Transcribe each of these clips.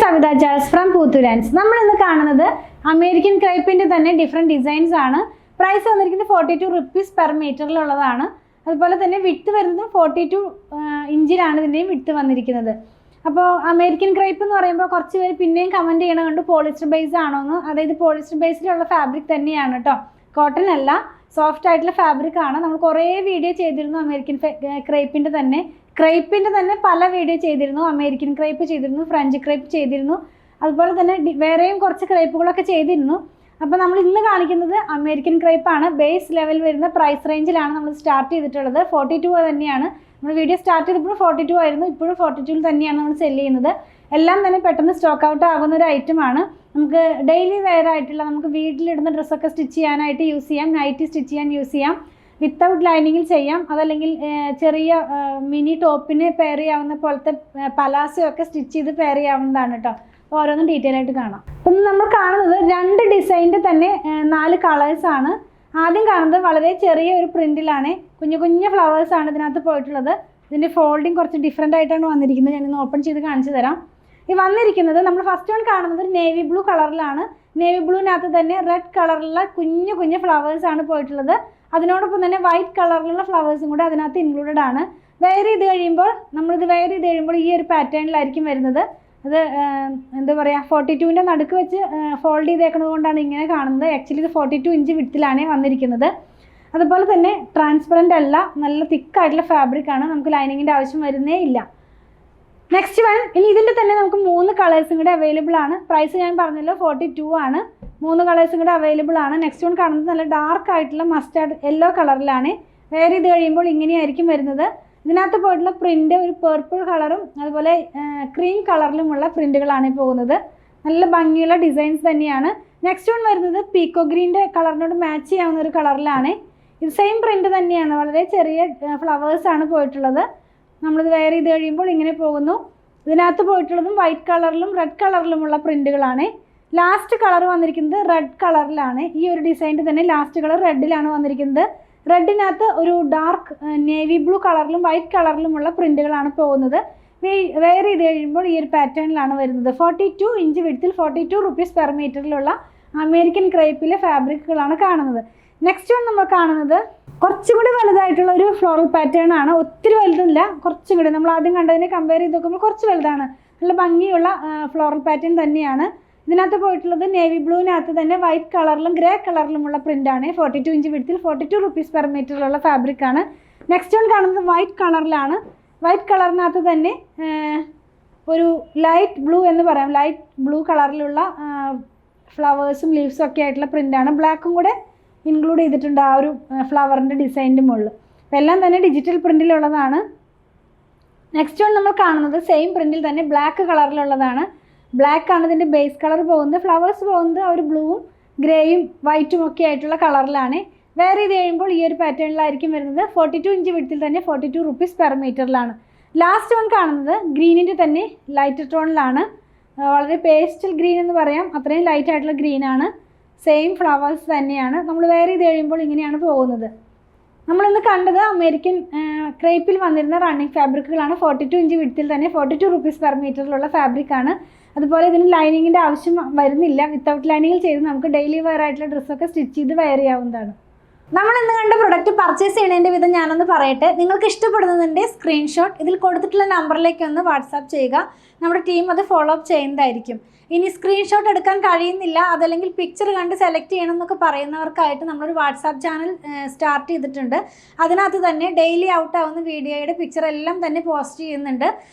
Savita Charles from Poothurans. നമ്മൾ ഇന്ന് കാണുന്നത് അമേരിക്കൻ ക്രേപ്പിന്റെ തന്നെ ഡിഫറെന്റ് ഡിസൈൻസ് ആണ്. പ്രൈസ് വന്നിരിക്കുന്നത് 42 rupees per മീറ്ററിലുള്ളതാണ്. അതുപോലെ തന്നെ വിഡ്ത്ത് വരുന്നത് 42 ഇഞ്ചിലാണ് ഇതിന്റെയും വിഡ്ത്ത് വന്നിരിക്കുന്നത്. അപ്പോൾ അമേരിക്കൻ ക്രേപ്പ് എന്ന് പറയുമ്പോൾ കുറച്ച് പേര് പിന്നെയും കമന്റ് ചെയ്യണ കണ്ട് പോളിസ്റ്റർ ബേസ് ആണോ എന്ന്. അതായത് പോളിസ്റ്റർ ബേസിലുള്ള ഫാബ്രിക് തന്നെയാണ് കേട്ടോ, കോട്ടൺ അല്ല, സോഫ്റ്റ് ആയിട്ടുള്ള ഫാബ്രിക് ആണ്. നമ്മൾ കുറേ വീഡിയോ ചെയ്തിരുന്നു അമേരിക്കൻ ക്രേപ്പിന്റെ തന്നെ പല വീഡിയോ ചെയ്തിരുന്നു. അമേരിക്കൻ ക്രേപ്പ് ചെയ്തിരുന്നു, ഫ്രഞ്ച് ക്രേപ്പ് ചെയ്തിരുന്നു, അതുപോലെ തന്നെ വേറെയും കുറച്ച് ക്രേപ്പുകളൊക്കെ ചെയ്തിരുന്നു. അപ്പോൾ നമ്മൾ ഇന്ന് കാണിക്കുന്നത് അമേരിക്കൻ ക്രേപ്പാണ്. ബേസ് ലെവൽ വരുന്ന പ്രൈസ് റേഞ്ചിലാണ് നമ്മൾ സ്റ്റാർട്ട് ചെയ്തിട്ടുള്ളത്. 42 തന്നെയാണ് നമ്മൾ വീഡിയോ സ്റ്റാർട്ട് ചെയ്തപ്പോൾ 42 ആയിരുന്നു, ഇപ്പോഴും 42 തന്നെയാണ് നമ്മൾ സെല് ചെയ്യുന്നത്. എല്ലാം തന്നെ പെട്ടെന്ന് സ്റ്റോക്ക് ഔട്ട് ആകുന്ന ഒരു ഐറ്റമാണ്. നമുക്ക് ഡെയിലി വെയർ ആയിട്ടുള്ള, നമുക്ക് വീട്ടിലിടുന്ന ഡ്രസ്സൊക്കെ സ്റ്റിച്ച് ചെയ്യാനായിട്ട് യൂസ് ചെയ്യാം, നൈറ്റി സ്റ്റിച്ച് ചെയ്യാൻ യൂസ് ചെയ്യാം, വിത്തൗട്ട് ലൈനിങ്ങിൽ ചെയ്യാം, അതല്ലെങ്കിൽ ചെറിയ മിനി ടോപ്പിന് പെയർ ചെയ്യാവുന്ന പോലത്തെ പലാസോ ഒക്കെ സ്റ്റിച്ച് ചെയ്ത് പെയർ ചെയ്യാവുന്നതാണ് കേട്ടോ. അപ്പോൾ ഓരോന്നും ഡീറ്റെയിൽ ആയിട്ട് കാണാം. അപ്പം നമ്മൾ കാണുന്നത് 2 ഡിസൈനിൻ്റെ തന്നെ 4 കളേഴ്സാണ്. ആദ്യം കാണുന്നത് വളരെ ചെറിയ ഒരു പ്രിൻറ്റിലാണ്, കുഞ്ഞു ഫ്ലവേഴ്സാണ് ഇതിനകത്ത് പോയിട്ടുള്ളത്. ഇതിൻ്റെ ഫോൾഡിങ് കുറച്ച് ഡിഫറെൻ്റ് ആയിട്ടാണ് വന്നിരിക്കുന്നത്. ഞാനിന്ന് ഓപ്പൺ ചെയ്ത് കാണിച്ചു തരാം. ഈ വന്നിരിക്കുന്നത് നമ്മൾ ഫസ്റ്റ് വൺ കാണുന്നത് നേവി ബ്ലൂ കളറിലാണ്. നേവി ബ്ലൂവിനകത്ത് തന്നെ റെഡ് കളറിലുള്ള കുഞ്ഞു ഫ്ലവേഴ്സാണ് പോയിട്ടുള്ളത്. അതിനോടൊപ്പം തന്നെ വൈറ്റ് കളറിലുള്ള ഫ്ലവേഴ്സും കൂടെ അതിനകത്ത് ഇൻക്ലൂഡഡ് ആണ്. വെയർ ചെയ്ത് കഴിയുമ്പോൾ ഈ ഒരു പാറ്റേണിലായിരിക്കും വരുന്നത്. അത് എന്താ പറയുക, 42ൻ്റെ നടുക്ക് വെച്ച് ഫോൾഡ് ചെയ്തേക്കുന്നത് കൊണ്ടാണ് ഇങ്ങനെ കാണുന്നത്. ആക്ച്വലി ഇത് 42 ഇഞ്ച് വിഡ്ത്തിലാണ് വന്നിരിക്കുന്നത്. അതുപോലെ തന്നെ ട്രാൻസ്പെറൻ്റ് അല്ല, നല്ല തിക്കായിട്ടുള്ള ഫാബ്രിക് ആണ്, നമുക്ക് ലൈനിങ്ങിൻ്റെ ആവശ്യം വരുന്നേ ഇല്ല. നെക്സ്റ്റ് വൺ, ഇനി ഇതിൻ്റെ തന്നെ നമുക്ക് 3 കളേഴ്സും കൂടെ അവൈലബിൾ ആണ്. പ്രൈസ് ഞാൻ പറഞ്ഞല്ലോ 42 ആണ്. 3 കളേഴ്സും കൂടെ അവൈലബിൾ ആണ്. നെക്സ്റ്റ് വൺ കാണുന്നത് നല്ല ഡാർക്ക് ആയിട്ടുള്ള മസ്റ്റാർഡ് യെല്ലോ കളറിലാണ്. വെയർ ചെയ്ത് കഴിയുമ്പോൾ ഇങ്ങനെയായിരിക്കും വരുന്നത്. ഇതിനകത്ത് പോയിട്ടുള്ള പ്രിൻ്റ് ഒരു പേർപ്പിൾ കളറും അതുപോലെ ക്രീം കളറിലുമുള്ള പ്രിൻ്റുകളാണ് പോകുന്നത്. നല്ല ഭംഗിയുള്ള ഡിസൈൻസ് തന്നെയാണ്. നെക്സ്റ്റ് വൺ വരുന്നത് പീക്കോ ഗ്രീൻ്റെ കളറിനോട് മാച്ച് ചെയ്യാവുന്ന ഒരു കളറിലാണ്. ഇത് സെയിം പ്രിൻ്റ് തന്നെയാണ്, വളരെ ചെറിയ ഫ്ലവേഴ്സാണ് പോയിട്ടുള്ളത്. നമ്മളിത് വെയർ ചെയ്ത് കഴിയുമ്പോൾ ഇങ്ങനെ പോകുന്നു. ഇതിനകത്ത് പോയിട്ടുള്ളതും വൈറ്റ് കളറിലും റെഡ് കളറിലുമുള്ള പ്രിൻ്റുകളാണ്. ലാസ്റ്റ് കളർ വന്നിരിക്കുന്നത് റെഡ് കളറിലാണ്. ഈ ഒരു ഡിസൈനിൻ്റെ തന്നെ ലാസ്റ്റ് കളർ റെഡിലാണ് വന്നിരിക്കുന്നത്. റെഡിനകത്ത് ഒരു ഡാർക്ക് നേവി ബ്ലൂ കളറിലും വൈറ്റ് കളറിലുമുള്ള പ്രിൻ്റുകളാണ് പോകുന്നത്. വെയർ ചെയ്ത് കഴിയുമ്പോൾ ഈ ഒരു പാറ്റേണിലാണ് വരുന്നത്. 42 ഇഞ്ച് വിഡ്ത്തിൽ 42 rupees per മീറ്ററിലുള്ള അമേരിക്കൻ ക്രേപ്പിലെ ഫാബ്രിക്കുകളാണ് കാണുന്നത്. നെക്സ്റ്റ് വൺ നമ്മൾ കാണുന്നത് കുറച്ചും കൂടി വലുതായിട്ടുള്ള ഒരു ഫ്ലോറൽ പാറ്റേൺ ആണ്. ഒത്തിരി വലുതല്ല, കുറച്ചും കൂടി നമ്മൾ ആദ്യം കണ്ടതിനെ കമ്പയർ ചെയ്ത് നോക്കുമ്പോൾ കുറച്ച് വലുതാണ്. നല്ല ഭംഗിയുള്ള ഫ്ലോറൽ പാറ്റേൺ തന്നെയാണ്. ഇതിനകത്ത് പോയിട്ടുള്ളത് നേവി ബ്ലൂവിനകത്ത് തന്നെ വൈറ്റ് കളറിലും ഗ്രേ കളറിലുമുള്ള പ്രിൻ്റാണ്. 42 ഇഞ്ച് വിഡ്ത്തിൽ 42 rupees per മീറ്ററിലുള്ള ഫാബ്രിക്കാണ്. നെക്സ്റ്റ് വൺ കാണുന്നത് വൈറ്റ് കളറിലാണ്. വൈറ്റ് കളറിനകത്ത് തന്നെ ഒരു ലൈറ്റ് ബ്ലൂ എന്ന് പറയാം, ലൈറ്റ് ബ്ലൂ കളറിലുള്ള ഫ്ലവേഴ്സും ലീവ്സും ഒക്കെ ആയിട്ടുള്ള പ്രിൻ്റാണ്. ബ്ലാക്കും കൂടെ ഇൻക്ലൂഡ് ചെയ്തിട്ടുണ്ട് ആ ഒരു ഫ്ലവറിൻ്റെ ഡിസൈനിൻ്റെ മുകളിൽ. അപ്പോൾ എല്ലാം തന്നെ ഡിജിറ്റൽ പ്രിൻറ്റിലുള്ളതാണ്. നെക്സ്റ്റ് വൺ നമ്മൾ കാണുന്നത് സെയിം പ്രിൻറ്റിൽ തന്നെ ബ്ലാക്ക് കളറിലുള്ളതാണ്. ബ്ലാക്ക് ആണ് ഇതിൻ്റെ ബേസ് കളർ പോകുന്നത്. ഫ്ലവേഴ്സ് പോകുന്നത് ആ ഒരു ബ്ലൂവും ഗ്രേയും വൈറ്റും ഒക്കെ ആയിട്ടുള്ള കളറിലാണ്. വെയർ ചെയ്ത് കഴിയുമ്പോൾ ഈ ഒരു പാറ്റേണിലായിരിക്കും വരുന്നത്. 42 ഇഞ്ച് വിഡ്ത്തിൽ തന്നെ 42 rupees per മീറ്ററിലാണ്. ലാസ്റ്റ് വൺ കാണുന്നത് ഗ്രീനിൻ്റെ തന്നെ ലൈറ്റ് ടോണിലാണ്. വളരെ പേസ്റ്റൽ ഗ്രീൻ എന്ന് പറയാം, അത്രയും ലൈറ്റ് ആയിട്ടുള്ള ഗ്രീനാണ്. സെയിം ഫ്ലവേഴ്സ് തന്നെയാണ്. നമ്മൾ വെയർ ചെയ്ത് കഴിയുമ്പോൾ ഇങ്ങനെയാണ് പോകുന്നത്. നമ്മളിന്ന് കണ്ടത് അമേരിക്കൻ ക്രേപ്പിൽ വന്നിരുന്ന റണ്ണിങ് ഫാബ്രിക്കുകളാണ്. 42 ഇഞ്ച് വിഡ്ത്തിൽ തന്നെ 42 rupees per മീറ്ററിലുള്ള ഫാബ്രിക്കാണ്. അതുപോലെ ഇതിന് ലൈനിങ്ങിൻ്റെ ആവശ്യം വരുന്നില്ല. വിത്തൗട്ട് ലൈനിങ്ങിൽ ചെയ്ത് നമുക്ക് ഡെയിലി വെയർ ആയിട്ടുള്ള ഡ്രസ്സൊക്കെ സ്റ്റിച്ച് ചെയ്ത് വെയർ ചെയ്യാവുന്നതാണ്. നമ്മൾ ഇന്ന് കണ്ട പ്രൊഡക്റ്റ് പർച്ചേസ് ചെയ്യുന്നതിൻ്റെ വിധം ഞാനൊന്ന് പറയട്ടെ. നിങ്ങൾക്ക് ഇഷ്ടപ്പെടുന്നതിൻ്റെ സ്ക്രീൻഷോട്ട് ഇതിൽ കൊടുത്തിട്ടുള്ള നമ്പറിലേക്ക് ഒന്ന് വാട്സാപ്പ് ചെയ്യുക. നമ്മുടെ ടീം അത് ഫോളോ അപ്പ് ചെയ്യുന്നതായിരിക്കും. ഇനി സ്ക്രീൻഷോട്ട് എടുക്കാൻ കഴിയുന്നില്ല, അതല്ലെങ്കിൽ പിക്ചർ കണ്ട് സെലക്ട് ചെയ്യണം എന്നൊക്കെ പറയുന്നവർക്കായിട്ട് നമ്മളൊരു വാട്സാപ്പ് ചാനൽ സ്റ്റാർട്ട് ചെയ്തിട്ടുണ്ട്. അതിനകത്ത് തന്നെ ഡെയിലി ഔട്ട് ആവുന്ന വീഡിയോയുടെ പിക്ചർ എല്ലാം തന്നെ പോസ്റ്റ് ചെയ്യുന്നുണ്ട്.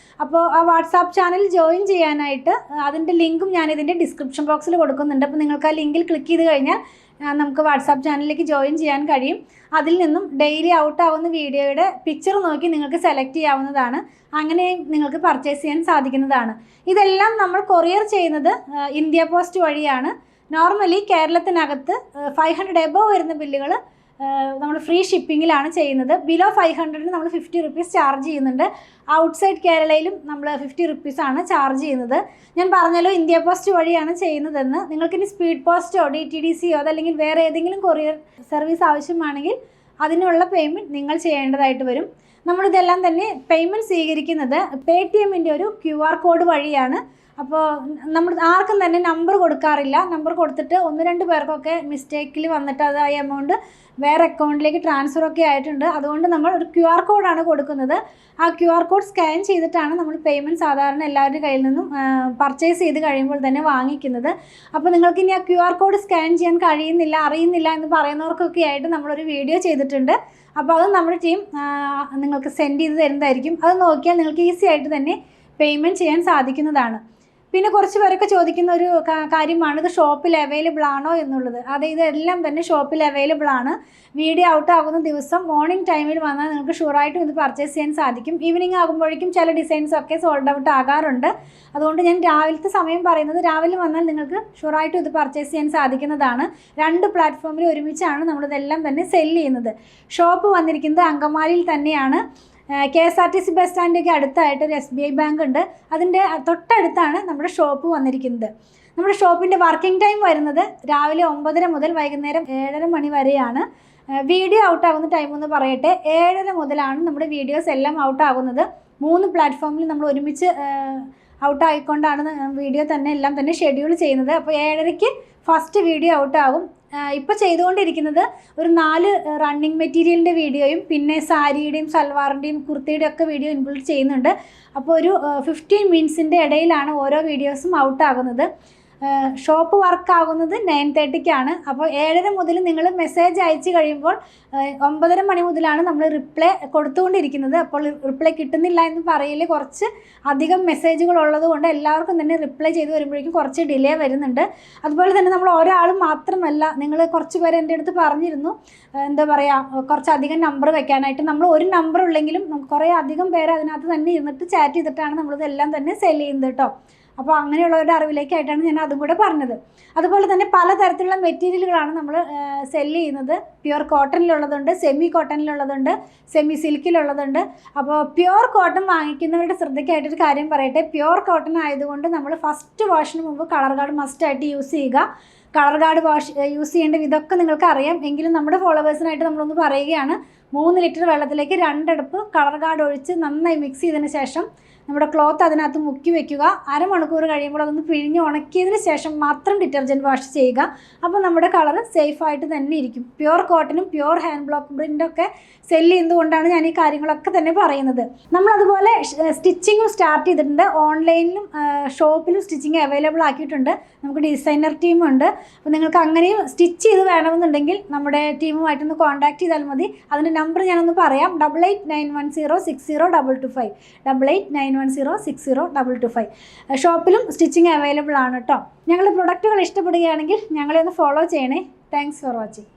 അപ്പോൾ ആ വാട്സാപ്പ് ചാനൽ ജോയിൻ ചെയ്യാനായിട്ട് അതിൻ്റെ ലിങ്കും ഞാനിതിൻ്റെ ഡിസ്ക്രിപ്ഷൻ ബോക്സിൽ കൊടുക്കുന്നുണ്ട്. അപ്പോൾ നിങ്ങൾക്ക് ആ ലിങ്കിൽ ക്ലിക്ക് ചെയ്ത് കഴിഞ്ഞാൽ നമുക്ക് വാട്സാപ്പ് ചാനലിലേക്ക് ജോയിൻ ചെയ്യാൻ കഴിയും. അതിൽ നിന്നും ഡെയിലി ഔട്ട് ആവുന്ന വീഡിയോയുടെ പിക്ചർ നോക്കി നിങ്ങൾക്ക് സെലക്ട് ചെയ്യാവുന്നതാണ്. അങ്ങനെ നിങ്ങൾക്ക് പർച്ചേസ് ചെയ്യാൻ സാധിക്കുന്നതാണ്. ഇതെല്ലാം നമ്മൾ കൊറിയർ ചെയ്യുന്നത് ഇന്ത്യ പോസ്റ്റ് വഴിയാണ്. നോർമലി കേരളത്തിനകത്ത് 500 എബോവ് വരുന്ന ബില്ലുകൾ നമ്മൾ ഫ്രീ ഷിപ്പിങ്ങിലാണ് ചെയ്യുന്നത്. ബിലോ 500 നമ്മൾ 50 rupees ചാർജ് ചെയ്യുന്നുണ്ട്. ഔട്ട്സൈഡ് കേരളയിലും നമ്മൾ 50 rupees ആണ് ചാർജ് ചെയ്യുന്നത്. ഞാൻ പറഞ്ഞല്ലോ ഇന്ത്യ പോസ്റ്റ് വഴിയാണ് ചെയ്യുന്നതെന്ന്. നിങ്ങൾക്കിനി സ്പീഡ് പോസ്റ്റോ DTDCയോ അതല്ലെങ്കിൽ വേറെ ഏതെങ്കിലും കൊറിയർ സർവീസ് ആവശ്യമാണെങ്കിൽ അതിനുള്ള പേയ്മെൻറ്റ് നിങ്ങൾ ചെയ്യേണ്ടതായിട്ട് വരും. നമ്മളിതെല്ലാം തന്നെ പേയ്മെൻറ്റ് സ്വീകരിക്കുന്നത് പേടിഎമ്മിൻ്റെ ഒരു QR കോഡ് വഴിയാണ്. അപ്പോൾ നമ്മൾ ആർക്കും തന്നെ നമ്പർ കൊടുക്കാറില്ല. നമ്പർ കൊടുത്തിട്ട് 1-2 പേർക്കൊക്കെ മിസ്റ്റേക്കിൽ വന്നിട്ട് അത് ആ എമൗണ്ട് വേറെ അക്കൗണ്ടിലേക്ക് ട്രാൻസ്ഫറൊക്കെ ആയിട്ടുണ്ട്. അതുകൊണ്ട് നമ്മൾ ഒരു QR കോഡാണ് കൊടുക്കുന്നത്. ആ QR കോഡ് സ്കാൻ ചെയ്തിട്ടാണ് നമ്മൾ പേയ്മെൻറ്റ് സാധാരണ എല്ലാവരുടെ കയ്യിൽ നിന്നും പർച്ചേസ് ചെയ്ത് കഴിയുമ്പോൾ തന്നെ വാങ്ങിക്കുന്നത്. അപ്പോൾ നിങ്ങൾക്ക് ഇനി ആ QR കോഡ് സ്കാൻ ചെയ്യാൻ കഴിയുന്നില്ല, അറിയുന്നില്ല എന്ന് പറയുന്നവർക്കൊക്കെ ആയിട്ട് നമ്മളൊരു വീഡിയോ ചെയ്തിട്ടുണ്ട്. അപ്പോൾ അത് നമ്മുടെ ടീം നിങ്ങൾക്ക് സെൻഡ് ചെയ്ത് തരുന്നതായിരിക്കും. അത് നോക്കിയാൽ നിങ്ങൾക്ക് ഈസി ആയിട്ട് തന്നെ പേയ്മെൻറ്റ് ചെയ്യാൻ സാധിക്കുന്നതാണ്. പിന്നെ കുറച്ച് പേരൊക്കെ ചോദിക്കുന്ന ഒരു കാര്യമാണ് ഇത് ഷോപ്പിൽ അവൈലബിൾ ആണോ എന്നുള്ളത്. അതെ, ഇതെല്ലാം തന്നെ ഷോപ്പിൽ അവൈലബിൾ ആണ്. വീഡിയോ ഔട്ട് ആകുന്ന ദിവസം മോർണിംഗ് ടൈമിൽ വന്നാൽ നിങ്ങൾക്ക് ഷുവറായിട്ടും ഇത് പർച്ചേസ് ചെയ്യാൻ സാധിക്കും. ഈവനിങ് ആകുമ്പോഴേക്കും ചില ഡിസൈൻസൊക്കെ സോൾഡ് ഔട്ട് ആകാറുണ്ട്. അതുകൊണ്ട് ഞാൻ രാവിലത്തെ സമയം പറയുന്നത്, രാവിലെ വന്നാൽ നിങ്ങൾക്ക് ഷുവറായിട്ടും ഇത് പർച്ചേസ് ചെയ്യാൻ സാധിക്കുന്നതാണ്. 2 പ്ലാറ്റ്ഫോമിൽ ഒരുമിച്ചാണ് നമ്മളിതെല്ലാം തന്നെ സെല്ല് ചെയ്യുന്നത്. ഷോപ്പ് വന്നിരിക്കുന്നത് അങ്കമാലിയിൽ തന്നെയാണ്. KSRTC ബസ് സ്റ്റാൻഡിൻ്റെ അടുത്തായിട്ട് ഒരു SBI ബാങ്ക് ഉണ്ട്. അതിൻ്റെ തൊട്ടടുത്താണ് നമ്മുടെ ഷോപ്പ് വന്നിരിക്കുന്നത്. നമ്മുടെ ഷോപ്പിൻ്റെ വർക്കിംഗ് ടൈം വരുന്നത് രാവിലെ 9:30 മുതൽ വൈകുന്നേരം 7:30 മണി വരെയാണ്. വീഡിയോ ഔട്ടാകുന്ന ടൈം എന്ന് പറയട്ടെ, 7:30 മുതലാണ് നമ്മുടെ വീഡിയോസ് എല്ലാം ഔട്ടാകുന്നത്. 3 പ്ലാറ്റ്ഫോമിൽ നമ്മൾ ഒരുമിച്ച് ഔട്ടായിക്കൊണ്ടാണ് വീഡിയോ തന്നെ എല്ലാം തന്നെ ഷെഡ്യൂൾ ചെയ്യുന്നത്. അപ്പോൾ 7:30-ക്ക് ഫസ്റ്റ് വീഡിയോ ഔട്ടാകും. ഇപ്പോൾ ചെയ്തുകൊണ്ടിരിക്കുന്നത് ഒരു 4 റണ്ണിങ് മെറ്റീരിയലിൻ്റെ വീഡിയോയും പിന്നെ സാരിയുടെയും സൽവാറിൻ്റെയും കുർത്തിയുടെയും ഒക്കെ വീഡിയോ ഇൻക്ലൂഡ് ചെയ്യുന്നുണ്ട്. അപ്പോൾ ഒരു 15 മിനിറ്റ്സിൻ്റെ ഇടയിലാണ് ഓരോ വീഡിയോസും ഔട്ടാകുന്നത്. ഷോപ്പ് വർക്കാകുന്നത് 9:30-ക്കാണ്. അപ്പോൾ 7:30 മുതൽ നിങ്ങൾ മെസ്സേജ് അയച്ചു കഴിയുമ്പോൾ 9:30 മണി മുതലാണ് നമ്മൾ റിപ്ലൈ കൊടുത്തുകൊണ്ടിരിക്കുന്നത്. അപ്പോൾ റിപ്ലൈ കിട്ടുന്നില്ല എന്ന് പറയൽ കുറച്ച് അധികം മെസ്സേജുകൾ ഉള്ളതുകൊണ്ട് എല്ലാവർക്കും തന്നെ റിപ്ലൈ ചെയ്ത് വരുമ്പോഴേക്കും കുറച്ച് ഡിലേ വരുന്നുണ്ട്. അതുപോലെ തന്നെ നമ്മൾ ഒരാളും മാത്രമല്ല, നിങ്ങൾ കുറച്ച് പേര് എൻ്റെ അടുത്ത് പറഞ്ഞിരുന്നു എന്താ പറയുക, കുറച്ചധികം നമ്പർ വെക്കാനായിട്ട്. നമ്മൾ ഒരു നമ്പർ ഉള്ളെങ്കിലും കുറേ അധികം പേര് അതിനകത്ത് തന്നെ ഇരുന്നിട്ട് ചാറ്റ് ചെയ്തിട്ടാണ് നമ്മളിതെല്ലാം തന്നെ സെൽ ചെയ്യുന്നത് കേട്ടോ. അപ്പോൾ അങ്ങനെയുള്ളവരുടെ അറിവിലേക്കായിട്ടാണ് ഞാൻ അതും കൂടെ പറഞ്ഞത്. അതുപോലെ തന്നെ പലതരത്തിലുള്ള മെറ്റീരിയലുകളാണ് നമ്മൾ സെല്ല് ചെയ്യുന്നത്. പ്യുവർ കോട്ടണിലുള്ളതുണ്ട്, സെമി കോട്ടണിലുള്ളതുണ്ട്, സെമി സിൽക്കിലുള്ളതുണ്ട്. അപ്പോൾ പ്യുവർ കോട്ടൺ വാങ്ങിക്കുന്നവരുടെ ശ്രദ്ധയ്ക്കായിട്ടൊരു കാര്യം പറയട്ടെ. പ്യുവർ കോട്ടൺ ആയതുകൊണ്ട് നമ്മൾ ഫസ്റ്റ് വാഷിന് മുമ്പ് കളർ ഗാർഡ് മസ്റ്റായിട്ട് യൂസ് ചെയ്യുക. കളർ ഗാർഡ് യൂസ് ചെയ്യേണ്ട വിധമൊക്കെ നിങ്ങൾക്ക് അറിയാം. എങ്കിലും നമ്മുടെ ഫോളോവേഴ്സിനായിട്ട് നമ്മളൊന്ന് പറയുകയാണ്. 3 ലിറ്റർ വെള്ളത്തിലേക്ക് 2 അടുപ്പ് കളർ ഗാർഡ് ഒഴിച്ച് നന്നായി മിക്സ് ചെയ്തതിന് ശേഷം നമ്മുടെ ക്ലോത്ത് അതിനകത്ത് മുക്കി വെക്കുക. അരമണിക്കൂർ കഴിയുമ്പോൾ അതൊന്ന് പിഴിഞ്ഞ് ഉണക്കിയതിന് ശേഷം മാത്രം ഡിറ്റർജൻറ്റ് വാഷ് ചെയ്യുക. അപ്പോൾ നമ്മുടെ കളർ സേഫായിട്ട് തന്നെ ഇരിക്കും. പ്യുവർ കോട്ടനും പ്യുവർ ഹാൻഡ് ബ്ലോക്ക് പ്രിൻ്റൊക്കെ സെല്ല് ചെയ്യുന്നതുകൊണ്ടാണ് ഞാൻ ഈ കാര്യങ്ങളൊക്കെ തന്നെ പറയുന്നത്. നമ്മളതുപോലെ സ്റ്റിച്ചിങ്ങും സ്റ്റാർട്ട് ചെയ്തിട്ടുണ്ട്. ഓൺലൈനിലും ഷോപ്പിലും സ്റ്റിച്ചിങ് അവൈലബിൾ ആക്കിയിട്ടുണ്ട്. നമുക്ക് ഡിസൈനർ ടീമുണ്ട്. അപ്പോൾ നിങ്ങൾക്ക് അങ്ങനെയും സ്റ്റിച്ച് ചെയ്ത് വേണമെന്നുണ്ടെങ്കിൽ നമ്മുടെ ടീമുമായിട്ടൊന്ന് കോൺടാക്ട് ചെയ്താൽ മതി. അതിൻ്റെ നമ്പർ ഞാനൊന്ന് പറയാം: 8891060225 8891060225. ഷോപ്പിലും സ്റ്റിച്ചിങ് അവൈലബിൾ ആണ് കേട്ടോ. ഞങ്ങളുടെ പ്രൊഡക്റ്റുകൾ ഇഷ്ടപ്പെടുകയാണെങ്കിൽ ഞങ്ങളെ ഒന്ന് ഫോളോ ചെയ്യണേ. Thanks for watching.